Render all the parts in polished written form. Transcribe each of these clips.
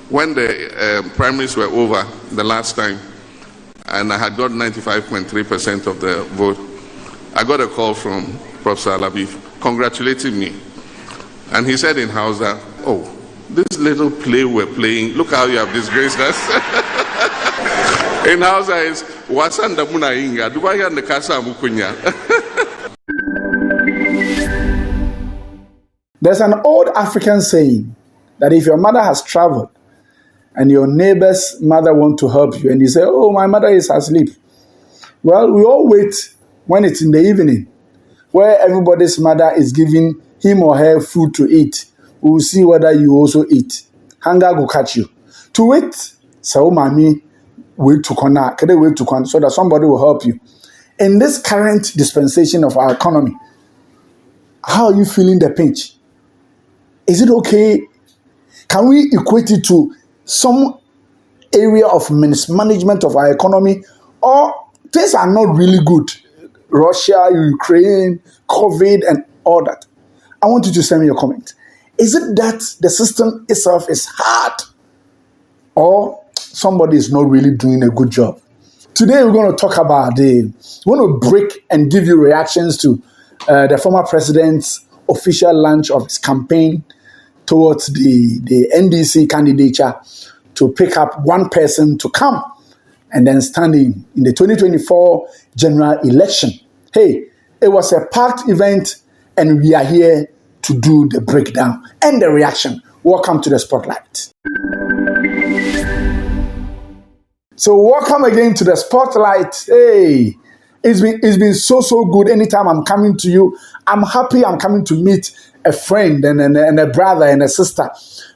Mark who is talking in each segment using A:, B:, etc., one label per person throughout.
A: when the primaries were over the last time, and I had got 95.3% of the vote, I got a call from Professor Alabi congratulating me. And he said in Hausa, "Oh, this little play we're playing, look how you have disgraced us." In Hausa is, "Wasanda muna inga, dubaya nekasa mukunya."
B: There's an old African saying that if your mother has traveled and your neighbor's mother wants to help you and you say, "Oh, my mother is asleep." Well, we all wait when it's in the evening, where everybody's mother is giving him or her food to eat. We will see whether you also eat. Hunger will catch you. To wait, so mommy, wait to corner, so that somebody will help you. In this current dispensation of our economy, how are you feeling the pinch? Is it okay? Can we equate it to some area of mismanagement of our economy? Or things are not really good? Russia, Ukraine, COVID, and all that. I want you to send me your comment. Is it that the system itself is hard, or somebody is not really doing a good job? Today we're going to talk about we're going to break and give you reactions to the former president's official launch of his campaign towards the NDC candidature to pick up one person to come and then stand in the 2024 general election. Hey, it was a packed event, and we are here to do the breakdown and the reaction. Welcome to the Spotlight. So welcome again to the Spotlight. Hey, it's been so good. Anytime I'm coming to you, I'm happy I'm coming to meet a friend and a brother and a sister.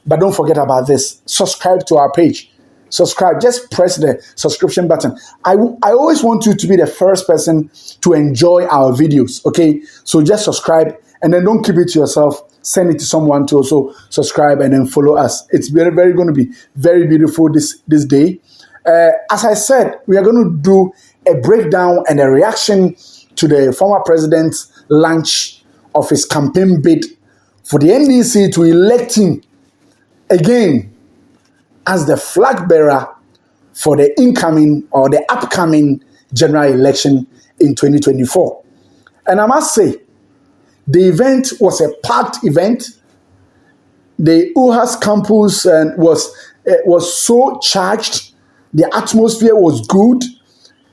B: But don't forget about this. Subscribe to our page. Subscribe. Just press the subscription button. I always want you to be the first person to enjoy our videos, okay? So just subscribe, and then don't keep it to yourself. Send it to someone to also subscribe and then follow us. It's very going to be very beautiful this day. As I said, we are going to do a breakdown and a reaction to the former president's launch of his campaign bid for the NDC to elect him again as the flag bearer for the incoming or the upcoming general election in 2024. And I must say, the event was a packed event. The UHAS campus was so charged. The atmosphere was good.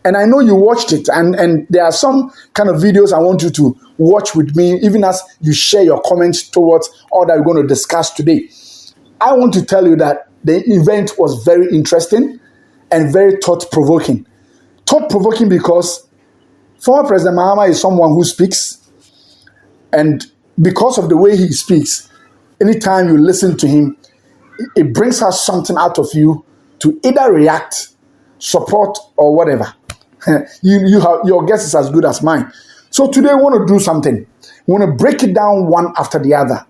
B: And I know you watched it. And there are some kind of videos I want you to watch with me, even as you share your comments towards all that we're going to discuss today. I want to tell you that the event was very interesting and very thought-provoking. Thought-provoking because former President Mahama is someone who speaks, and because of the way he speaks, anytime you listen to him, it brings out something out of you to either react, support, or whatever. Your guess is as good as mine. So today we want to do something. We want to break it down one after the other.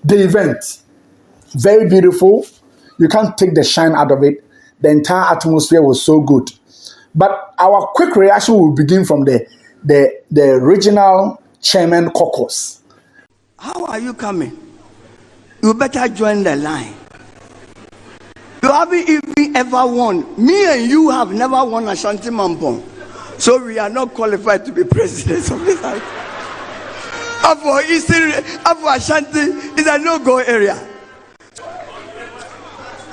B: The event, very beautiful. You can't take the shine out of it. The entire atmosphere was so good. But our quick reaction will begin from the regional chairman caucus.
C: How are you coming? You better join the line. You haven't even ever won. Me and you have never won Ashanti Mampong. So we are not qualified to be presidents of this house. Afro Ashanti is a no-go area.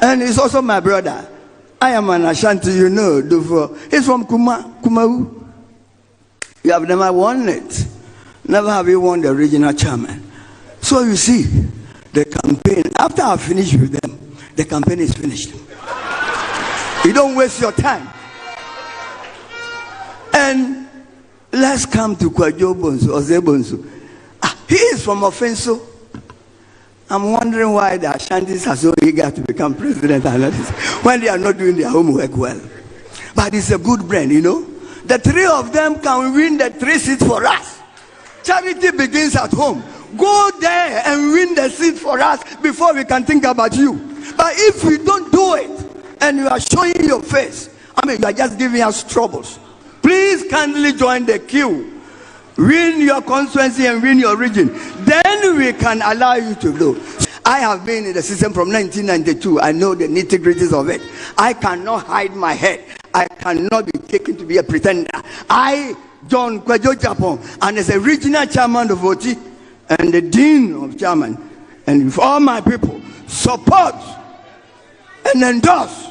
C: And he's also my brother. I am an Ashanti, you know. He's from Kumau. You have never won it. Never have you won the regional chairman. So you see, the campaign, after I finish with them, the campaign is finished. You don't waste your time. And let's come to Kwajo Bonsu, Oze Bonsu. He is from Offenso. I'm wondering why the Ashantis are so eager to become president when they are not doing their homework well. But it's a good brand, you know. The three of them can win the 3 seats for us. Charity begins at home. Go there and win the seat for us before we can think about you. But if we don't do it and you are showing your face, you are just giving us troubles. Please kindly join the queue. Win your constituency and win your region. Then we can allow you to do. I have been in the system from 1992. I know the nitty-gritties of it. I cannot hide my head. I cannot be taken to be a pretender. I, John Kwajo Japon, and as a regional chairman of OT and the dean of chairman, and with all my people, support and endorse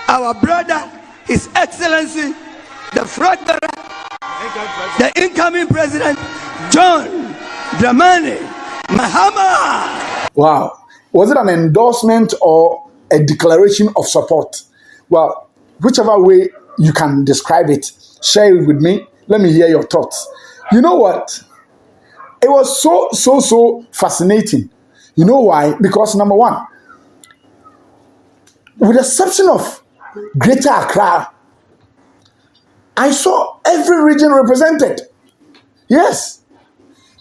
C: our brother, His Excellency, the front bearer, the incoming president, John Mahama.
B: Wow. Was it an endorsement or a declaration of support? Well, whichever way you can describe it, share it with me. Let me hear your thoughts. You know what? It was so fascinating. You know why? Because number one, with the exception of Greater Accra, I saw every region represented. Yes.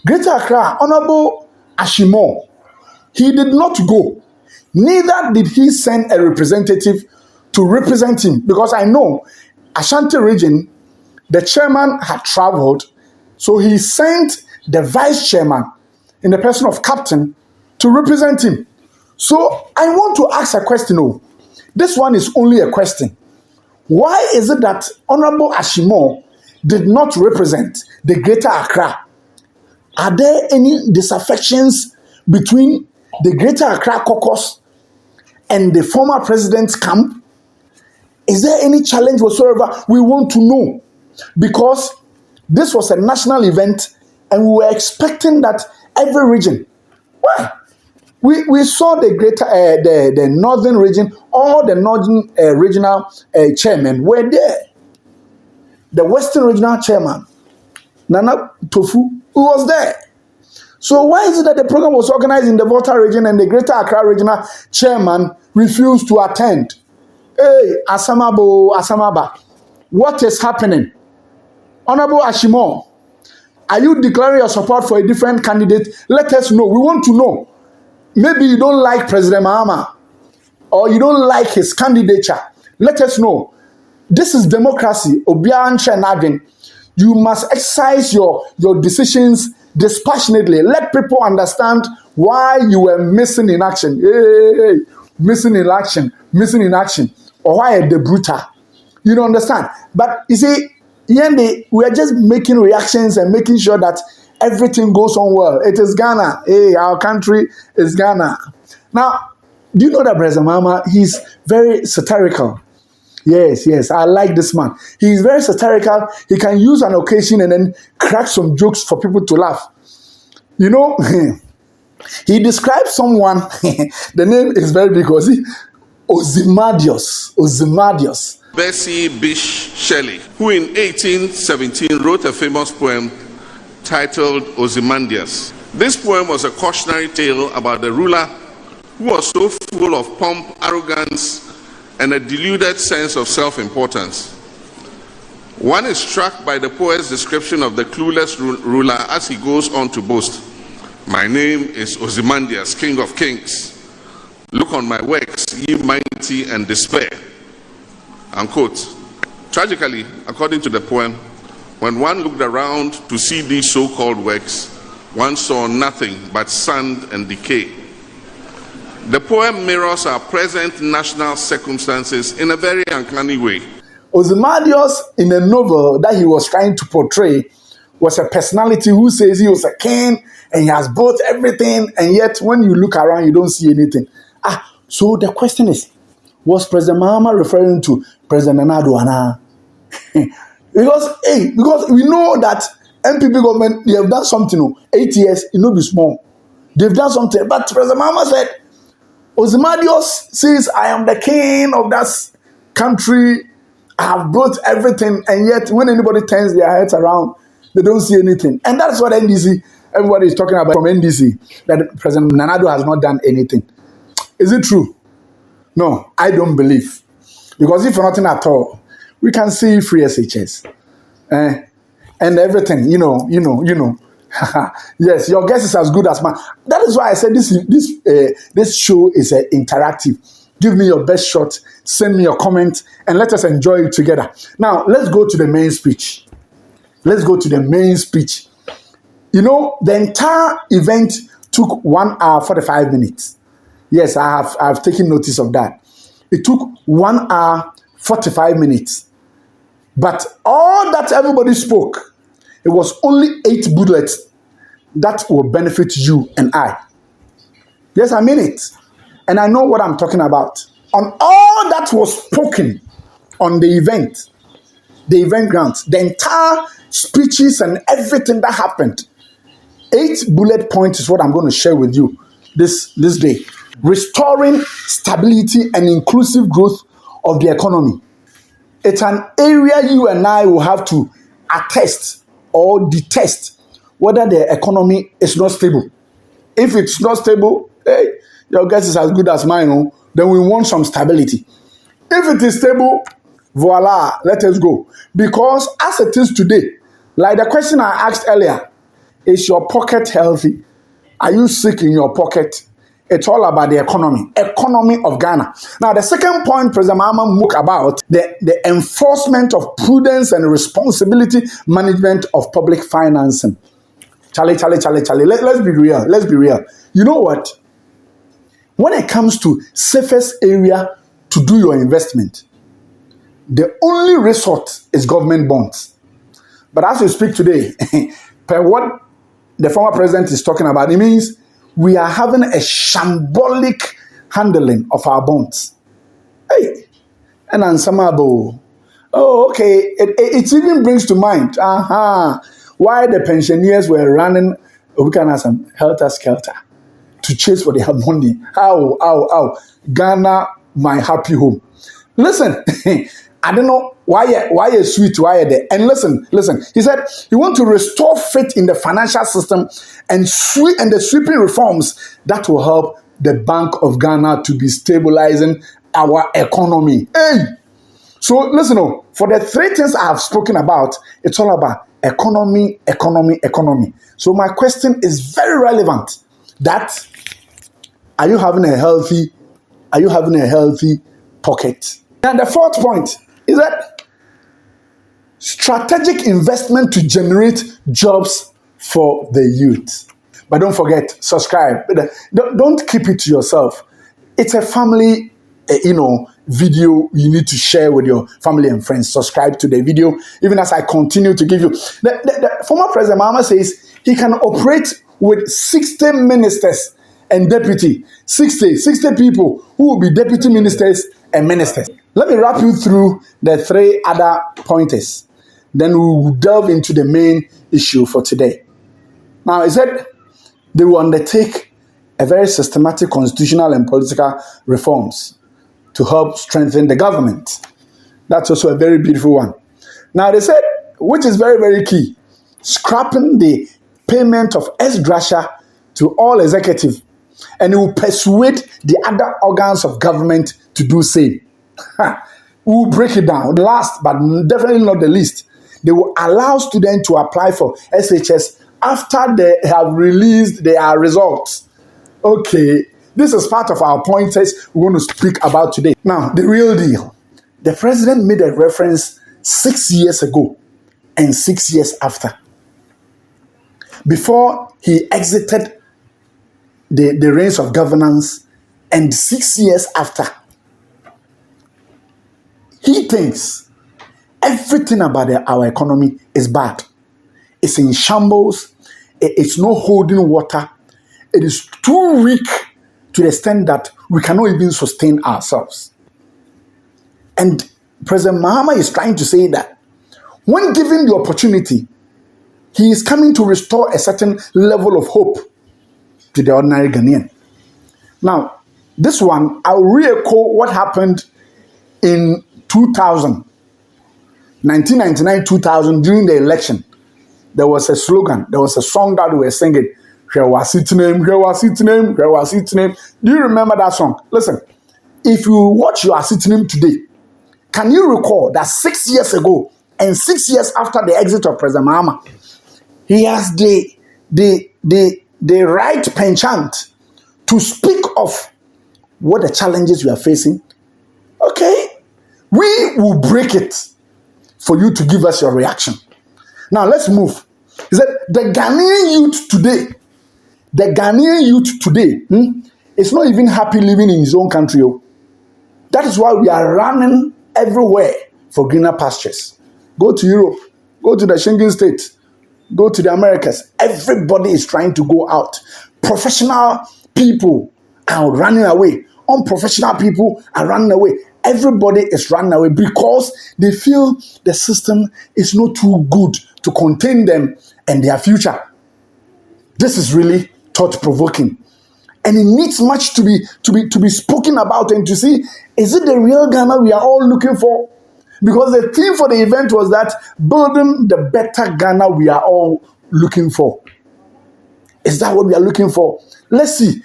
B: Greater Accra, Honorable Ashimo, he did not go. Neither did he send a representative to represent him, because I know Ashanti region, the chairman had traveled, so he sent the vice chairman in the person of captain to represent him. So I want to ask a question. Oh, this one is only a question. Why is it that Honorable Ashimo did not represent the Greater Accra? Are there any disaffections between the Greater Accra caucus and the former president's camp? Is there any challenge whatsoever? We want to know, because this was a national event and we were expecting that every region. Why? We saw the greater, the northern region, all the northern regional chairmen were there. The western regional chairman, Nana Tofu, who was there. So why is it that the program was organized in the Volta region and the Greater Accra regional chairman refused to attend? Hey, Asamaba, what is happening? Honorable Ashimo, are you declaring your support for a different candidate? Let us know. We want to know. Maybe you don't like President Mahama or you don't like his candidature. Let us know. This is democracy. You must exercise your decisions dispassionately. Let people understand why you were missing in action. Hey, missing in action. Or why a debruta. You don't understand. But you see, we are just making reactions and making sure that everything goes on well. It is Ghana. Hey, our country is Ghana. Now, do you know that President Mahama, he's very satirical. Yes, I like this man. He's very satirical. He can use an occasion and then crack some jokes for people to laugh. You know, he describes someone, the name is very big, Ozymandias.
A: Bessie Bish Shelley, who in 1817 wrote a famous poem titled Ozymandias. This poem was a cautionary tale about the ruler who was so full of pomp, arrogance, and a deluded sense of self-importance. One is struck by the poet's description of the clueless ruler as he goes on to boast, "My name is Ozymandias, King of Kings. Look on my works, ye mighty, and despair." Unquote. Tragically, according to the poem, when one looked around to see these so-called works, one saw nothing but sand and decay. The poem mirrors our present national circumstances in a very uncanny way.
B: Ozymandias, in a novel that he was trying to portray, was a personality who says he was a king and he has built everything, and yet when you look around, you don't see anything. So the question is, was President Mahama referring to President Nana Addo? because we know that MPP government, they have done something. 8 years, it will be small. They've done something. But President Mahama said, Ozymandias says, I am the king of that country. I have built everything. And yet, when anybody turns their heads around, they don't see anything. And that's what NDC, everybody is talking about from NDC, that President Nana Addo has not done anything. Is it true? No, I don't believe. Because if nothing at all, we can see free SHS. And everything, you know. Yes, your guess is as good as mine. That is why I said this show is interactive. Give me your best shot, send me your comment, and let us enjoy it together. Now, let's go to the main speech. You know, the entire event took 1 hour 45 minutes. Yes, I've taken notice of that. It took 1 hour 45 minutes. But all that everybody spoke, it was only 8 bullets that will benefit you and I. Yes, I mean it. And I know what I'm talking about. On all that was spoken on the event grounds, the entire speeches and everything that happened, 8 bullet points is what I'm going to share with you this day. Restoring stability and inclusive growth of the economy. It's an area you and I will have to attest or detest whether the economy is not stable. If it's not stable, hey, your guess is as good as mine. Then we want some stability. If it is stable, voila, let us go. Because as it is today, like the question I asked earlier, is your pocket healthy? Are you sick in your pocket? It's all about the economy of Ghana. Now, the second point President Mahama spoke about, the enforcement of prudence and responsibility management of public financing. Charlie. Let's be real. You know what? When it comes to safest area to do your investment, the only resort is government bonds. But as we speak today, per what the former president is talking about, it means we are having a shambolic handling of our bonds. Hey, and Ansamabo. Oh, okay. It even brings to mind why the pensioners were running some helter-skelter to chase for their money. How? Ghana, my happy home. Listen, I don't know why you're sweet, why you're there. And listen. He said he wants to restore faith in the financial system and the sweeping reforms that will help the Bank of Ghana to be stabilizing our economy. Hey! So listen, for the 3 things I have spoken about, it's all about economy. So my question is very relevant. That are you having a healthy pocket? And the fourth point is that strategic investment to generate jobs for the youth. But don't forget, subscribe. Don't keep it to yourself. It's a family, video you need to share with your family and friends. Subscribe to the video, even as I continue to give you. The former President Mahama says he can operate with 60 ministers and deputy, 60 people who will be deputy ministers and ministers. Let me wrap you through the 3 other pointers. Then we will delve into the main issue for today. Now, he said they will undertake a very systematic constitutional and political reforms to help strengthen the government. That's also a very beautiful one. Now, they said, which is very, very key, scrapping the payment of ex-gratia to all executives, and it will persuade the other organs of government to do same. We'll break it down. Last, but definitely not the least, they will allow students to apply for SHS after they have released their results. Okay, this is part of our pointers we're going to speak about today. Now, the real deal. The president made a reference 6 years ago and 6 years after. Before he exited the reins of governance and 6 years after. He thinks everything about our economy is bad. It's in shambles. It's not holding water. It is too weak to the extent that we cannot even sustain ourselves. And President Mahama is trying to say that when given the opportunity, he is coming to restore a certain level of hope to the ordinary Ghanaian. Now, this one, I'll re-echo what happened in 1999-2000, during the election. There was a slogan, there was a song that we were singing. Do you remember that song? Listen, if you watch Your Sitting today, can you recall that 6 years ago and 6 years after the exit of President Mahama, he has the right penchant to speak of what the challenges we are facing? Okay, we will break it for you to give us your reaction. Now let's move. He said the Ghanaian youth today The Ghanaian youth today is not even happy living in his own country. That is why we are running everywhere for greener pastures. Go to Europe, go to the Schengen states, go to the Americas. Everybody is trying to go out. Professional people are running away. Unprofessional people are running away. Everybody is running away because they feel the system is not too good to contain them and their future. This is really thought-provoking. And it needs much to be spoken about and to see, is it the real Ghana we are all looking for? Because the theme for the event was that building the better Ghana we are all looking for. Is that what we are looking for? Let's see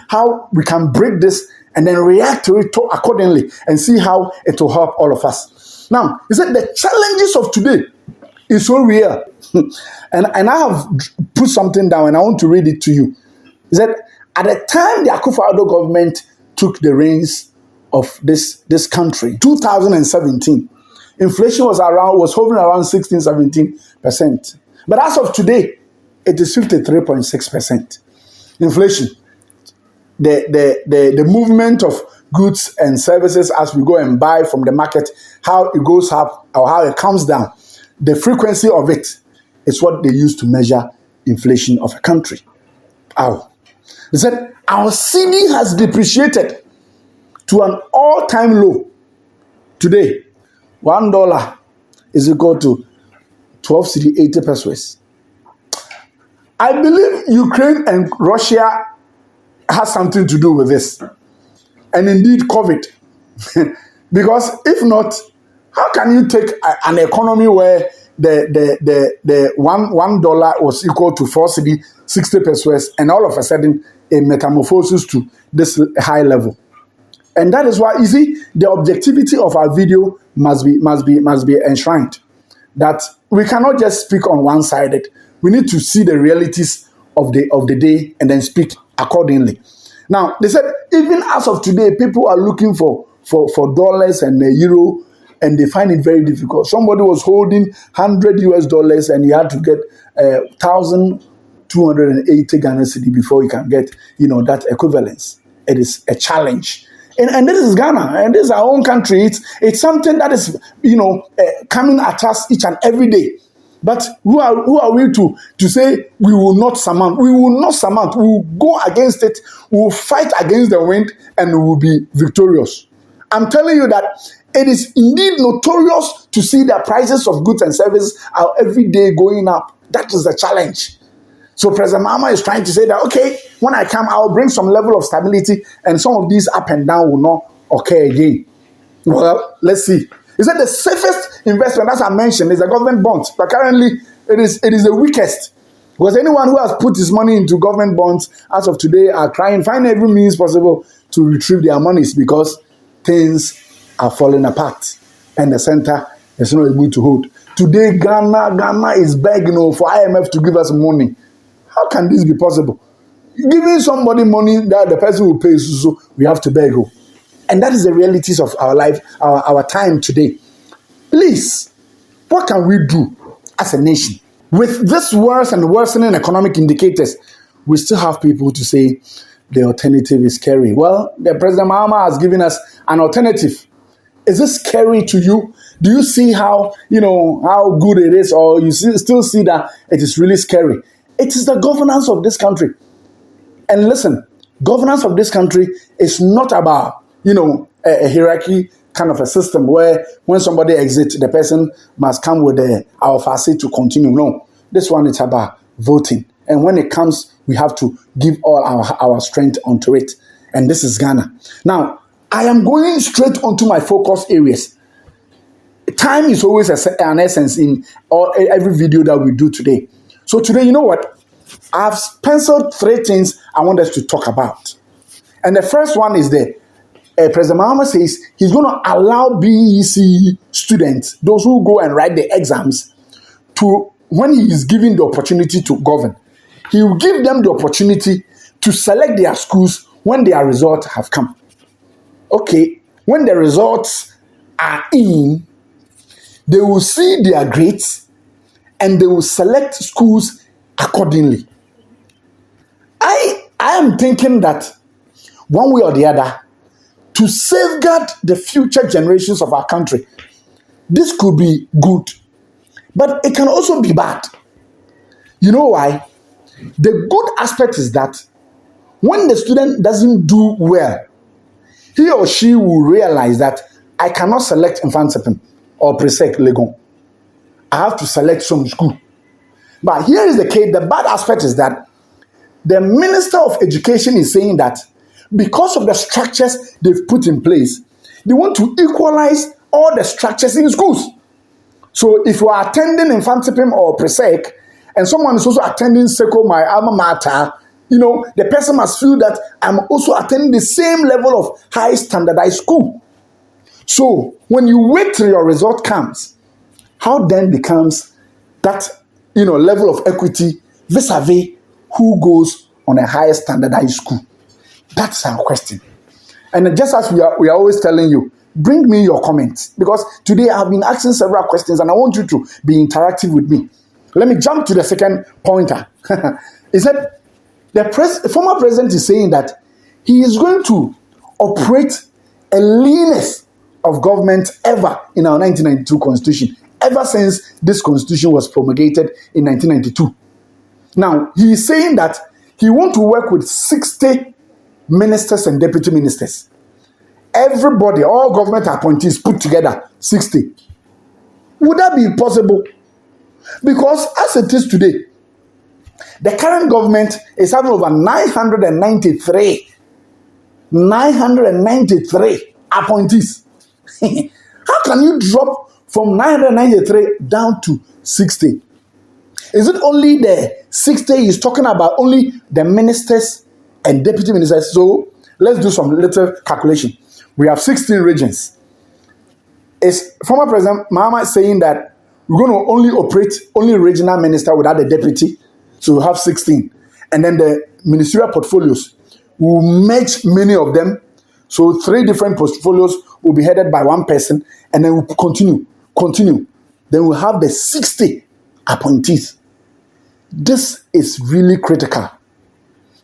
B: how we can break this and then react to it accordingly and see how it will help all of us. Now, he said the challenges of today is so real. and I have put something down and I want to read it to you. He said, at the time the Akufo-Addo government took the reins of this country, 2017, inflation was hovering around 16-17%. But as of today, it is 53.6%. Inflation, the movement of goods and services as we go and buy from the market, how it goes up or how it comes down, the frequency of it is what they use to measure inflation of a country. They said our cedi has depreciated to an all-time low. Today, $1 is equal to 12 cedi 80 pesos. I believe Ukraine and Russia has something to do with this. And indeed COVID. Because if not, how can you take an economy where the $1 was equal to 4 cedi 60 pesos and all of a sudden a metamorphosis to this high level? And that is why, you see, the objectivity of our video must be enshrined. That we cannot just speak on one-sided. We need to see the realities of the day and then speak accordingly. Now, they said, even as of today, people are looking for dollars and euro, and they find it very difficult. Somebody was holding $100 and he had to get 1,280 Ghana cedi before he can get, that equivalence. It is a challenge. And this is Ghana, and this is our own country. It's something that is, coming at us each and every day. But who are we to say we will not surmount? We will not surmount. We will go against it. We will fight against the wind, and we will be victorious. I'm telling you that it is indeed notorious to see the prices of goods and services are every day going up. That is the challenge. So President Mahama is trying to say that, okay, when I come, I'll bring some level of stability, and some of these up and down will not occur again. Well, let's see. He said the safest investment, as I mentioned, is the government bonds. But currently, it is the weakest. Because anyone who has put his money into government bonds as of today are trying, find every means possible to retrieve their monies because things are falling apart. And the center is not able to hold. Today, Ghana is begging for IMF to give us money. How can this be possible? Giving somebody money that the person will pay, so we have to beg. And that is the realities of our life, our time today. Please, what can we do as a nation? With this worse and worsening economic indicators, we still have people to say the alternative is scary. Well, the President Mahama has given us an alternative. Is this scary to you? Do you see how good it is, or you still see that it is really scary? It is the governance of this country. And listen, governance of this country is not about, a hierarchy kind of a system where when somebody exits, the person must come with our facade to continue. No, this one is about voting. And when it comes, we have to give all our strength onto it. And this is Ghana. Now, I am going straight onto my focus areas. Time is always an essence in every video that we do today. So today, you know what? I've penciled 3 things I want us to talk about. And the first one is President Mahama says he's going to allow BEC students, those who go and write the exams, to, when he is given the opportunity to govern, he will give them the opportunity to select their schools when their results have come. Okay, when the results are in, they will see their grades and they will select schools accordingly. I am thinking that one way or the other, to safeguard the future generations of our country, this could be good, but it can also be bad. You know why? The good aspect is that when the student doesn't do well, he or she will realize that I cannot select Infantsipim or Presec Legon. I have to select some school. But here is the case. The bad aspect is that the Minister of Education is saying that because of the structures they've put in place, they want to equalize all the structures in schools. So if you are attending Infantsipim or Presec, and someone is also attending Seco, my alma mater, the person must feel that I'm also attending the same level of high standardized school. So when you wait till your result comes, how then becomes that level of equity vis-a-vis who goes on a higher standardized school? That's our question. And just as we are always telling you, bring me your comments, because today I've been asking several questions and I want you to be interactive with me. Let me jump to the second pointer. He said the former president is saying that he is going to operate a leanest of government ever in our 1992 constitution, ever since this constitution was promulgated in 1992. Now, he is saying that he wants to work with 60 ministers and deputy ministers. Everybody, all government appointees put together, 60. Would that be possible? Because as it is today, the current government is having over 993 appointees. How can you drop from 993 down to 60? Is it only the 60 he's talking about, only the ministers and deputy ministers? So let's do some little calculation. We have 16 regions. Is former President Mahama saying that we're going to only operate only regional minister without the deputy? So we have 16. And then the ministerial portfolios will merge many of them. So 3 different portfolios will be headed by one person, and then we'll continue. Then we'll have the 60 appointees. This is really critical.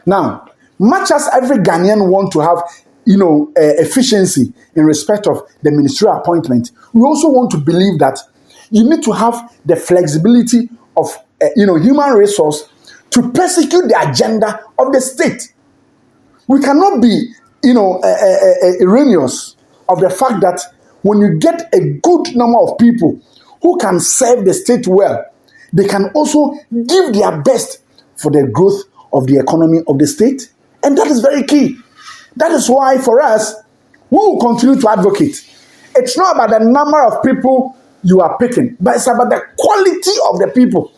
B: Now, much as every Ghanaian want to have efficiency in respect of the ministerial appointment, we also want to believe that you need to have the flexibility of human resource to prosecute the agenda of the state. We cannot be erroneous of the fact that when you get a good number of people who can serve the state well, they can also give their best for the growth of the economy of the state. And that is very key. That is why for us, we will continue to advocate. It's not about the number of people you are picking, but it's about the quality of the people.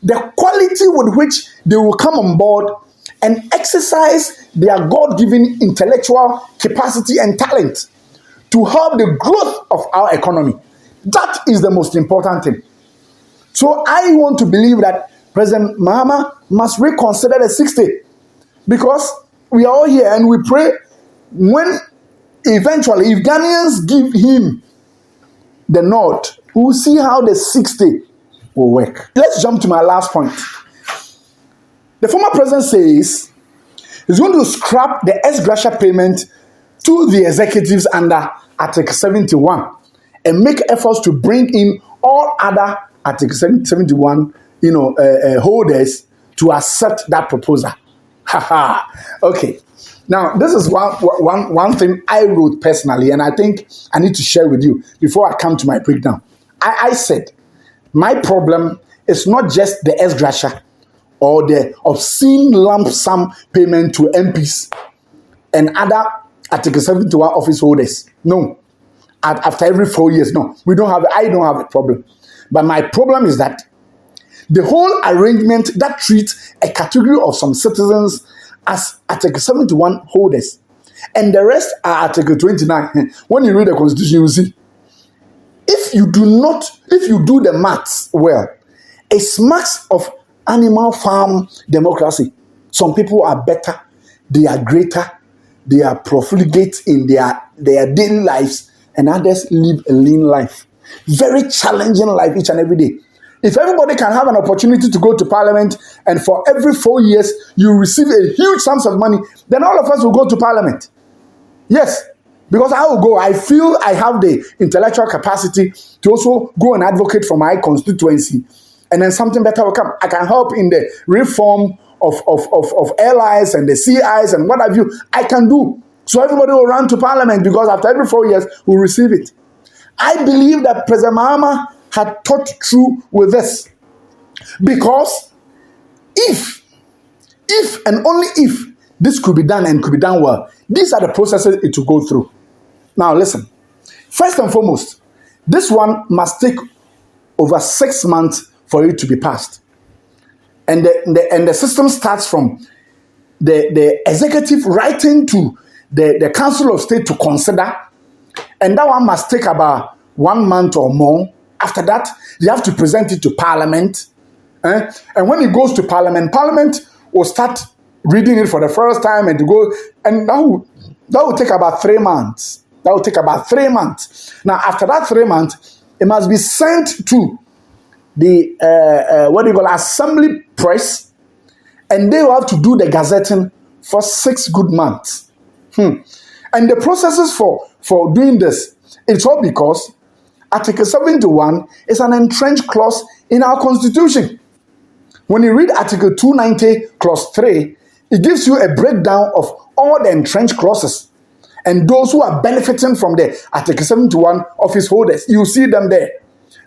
B: The quality with which they will come on board and exercise their God-given intellectual capacity and talent to help the growth of our economy. That is the most important thing. So I want to believe that President Mahama must reconsider the 60, because we are all here and we pray when eventually, if Ghanaians give him the nod, we'll see how the 60 will work. Let's jump to my last point. The former president says he's going to scrap the ex-gratia payment to the executives under Article 71 and make efforts to bring in all other Article 71 holders to accept that proposal. Okay. Now, this is one thing I wrote personally, and I think I need to share with you before I come to my breakdown. I said, my problem is not just the ex-gratia or the obscene lump sum payment to MPs and other Article 71 office holders. No. After every 4 years, no. I don't have a problem. But my problem is that the whole arrangement that treats a category of some citizens as Article 71 holders, and the rest are Article 29. When you read the Constitution, you see, if you do the maths well, it smacks of animal farm democracy. Some people are better, they are greater, they are profligate in their daily lives, and others live a lean life. Very challenging life each and every day. If everybody can have an opportunity to go to parliament, and for every 4 years you receive a huge sums of money, then all of us will go to parliament. Yes, because I will go. I feel I have the intellectual capacity to also go and advocate for my constituency, and then something better will come. I can help in the reform of airlines and the CIs and what have you. I can do. So everybody will run to parliament, because after every 4 years we'll receive it. I believe that President Mahama had thought through with this, because if and only if this could be done and could be done well, these are the processes it will go through. Now listen, first and foremost, this one must take over 6 months for it to be passed, and the system starts from the executive writing to the Council of State to consider, and that one must take about 1 month or more. After that, they have to present it to Parliament. And when it goes to Parliament, Parliament will start reading it for the first time, and to go, and that will take about 3 months. That will take about 3 months. Now, after that 3 months, it must be sent to the assembly press, and they will have to do the gazetting for 6 good months. And the processes for doing this, it's all because Article 71 is an entrenched clause in our Constitution. When you read Article 290, Clause 3, it gives you a breakdown of all the entrenched clauses and those who are benefiting from the Article 71 office holders. You see them there.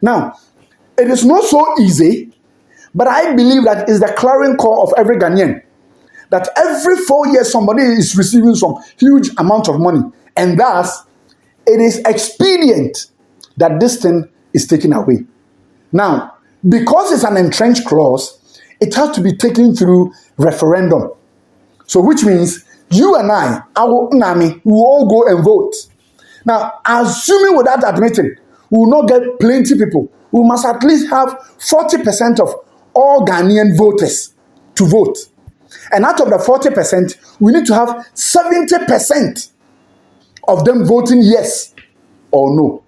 B: Now, it is not so easy, but I believe that is the clarion call of every Ghanaian, that every 4 years somebody is receiving some huge amount of money, and thus it is expedient that this thing is taken away. Now, because it's an entrenched clause, it has to be taken through referendum. So which means you and I, our Nami, will all go and vote. Now, assuming without admitting, we will not get plenty people. We must at least have 40% of all Ghanaian voters to vote. And out of the 40%, we need to have 70% of them voting yes or no.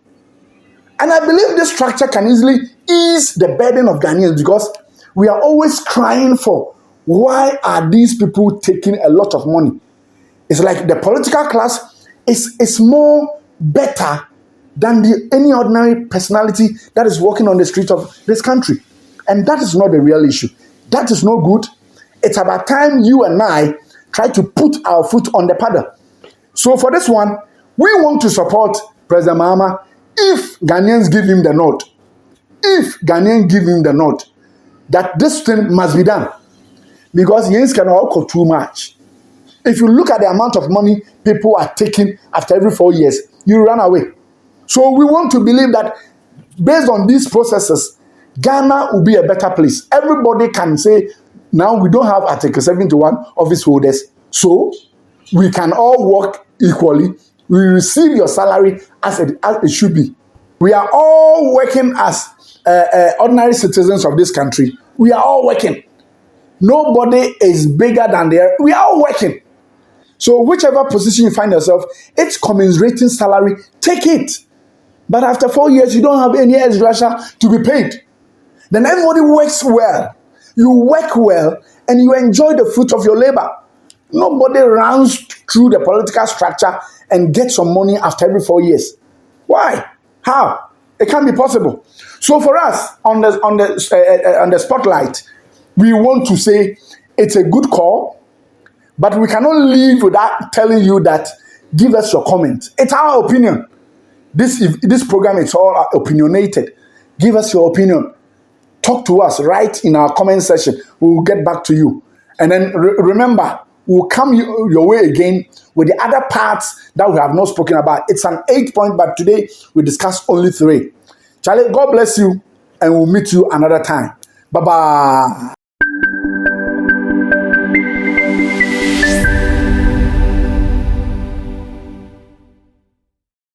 B: And I believe this structure can easily ease the burden of Ghanaians, because we are always crying for, why are these people taking a lot of money? It's like the political class is more better than any ordinary personality that is walking on the street of this country. And that is not the real issue. That is no good. It's about time you and I try to put our foot on the pedal. So for this one, we want to support President Mahama if Ghanaians give him the nod. If Ghanaians give him the nod, that this thing must be done. Because Yens can all go too much. If you look at the amount of money people are taking after every 4 years, you run away. So we want to believe that based on these processes, Ghana will be a better place. Everybody can say, now we don't have Article 71 office holders, so we can all work equally. We receive your salary as it should be. We are all working as ordinary citizens of this country. We are all working. Nobody is bigger than the other. We are all working. So whichever position you find yourself, it's commensurating salary, take it. But after 4 years, you don't have any extra to be paid. Then everybody works well. You work well and you enjoy the fruit of your labor. Nobody runs through the political structure and gets some money after every 4 years. Why? How? It can't be possible. So for us on the spotlight, we want to say it's a good call, but we cannot leave without telling you that give us your comment. It's our opinion. This program is all opinionated. Give us your opinion. Talk to us right in our comment section. We will get back to you. And then remember, we'll come your way again with the other parts that we have not spoken about. It's an 8-point, but today we discussed only 3. Charlie, God bless you, and we'll meet you another time. Bye-bye.